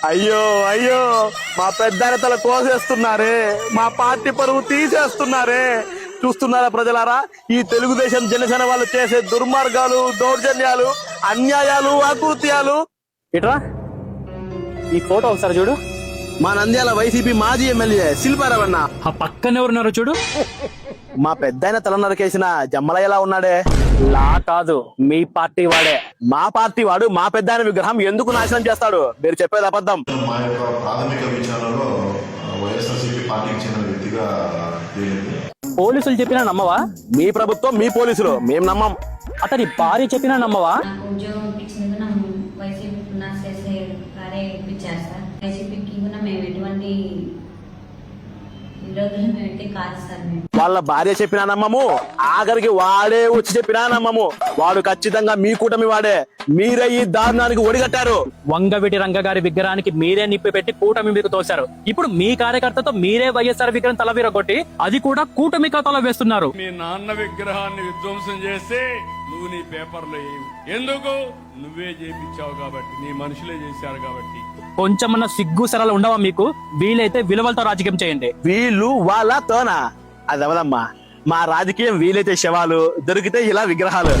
అయ్యో అయ్యో, మా పెద్దతల కోసేస్తున్నారే, మా పార్టీ పరువు తీసేస్తున్నారే. చూస్తున్నారా ప్రజలారా, ఈ తెలుగుదేశం జనసేన వాళ్ళు చేసే దుర్మార్గాలు, దౌర్జన్యాలు, అన్యాయాలు, అకృత్యాలు. ఇట్రా ఈ ఫోటో ఒకసారి చూడు. మా నంద్యాల వైసీపీ మాజీ ఎమ్మెల్యే శిల్పారావన్న. ఆ పక్కన ఎవరున్నారో చూడు. మా పెద్దాయన తల నరికేసిన జమ్మలయ్యలా ఉన్నాడే. లా కాదు, మీ పార్టీ వాడే. మా పార్టీ వాడు మా పెద్దాయన విగ్రహం ఎందుకు నాశనం చేస్తాడు? మీరు చెప్పేది అబద్ధం. మా యొక్క ప్రాథమిక విచారణలో వైఎస్ఆర్సీపీ పార్టీకి చెందిన వ్యక్తిగా తేలింది. పోలీసులు చెప్పినా నమ్మవా? మీ ప్రభుత్వం, మీ పోలీసులు, మేం నమ్మం. అతని భార్య చెప్పినా నమ్మవా? నాకు ఉద్యోగం ఇప్పించినందుకు నా వైసీపీ నా చేసే కార్య ఇప్పించారు సార్. వైసీపీకి కూడా మేము ఎటువంటి విరోధులు మేమైతే కాదు సార్. మేము వాళ్ళ భార్య చెప్పినా నమ్మము, ఆఖరికి వాడే వచ్చి చెప్పినా నమ్మము. వాడు ఖచ్చితంగా మీ కూటమి వాడే. మీరే ఈ దారుణానికి ఒడిగట్టారు. వంగవీటి రంగ గారి విగ్రహానికి మీరే నిప్పి పెట్టి కూటమి మీకు తోశారు. ఇప్పుడు మీ కార్యకర్తతో మీరే వైఎస్ఆర్ విగ్రహం తల విరగొట్టి అది కూడా కూటమి ఖాతాలో వేస్తున్నారు. మీ నాన్న విగ్రహాన్ని విధ్వంసం చేస్తే నువ్వు నీ పేపర్లో వేయవు. ఎందుకు? నువ్వే చేపించావు కాబట్టి, నీ మనుషులే చేశారు కాబట్టి. కొంచెమన్నా సిగ్గు సరళ ఉండవా మీకు? వీలైతే విలువలతో రాజకీయం చేయండి. వీళ్ళు వాళ్ళ తోనా? అది అవదమ్మా. మా రాజకీయం వీలైతే శవాలు, దొరికితే ఇలా విగ్రహాలు.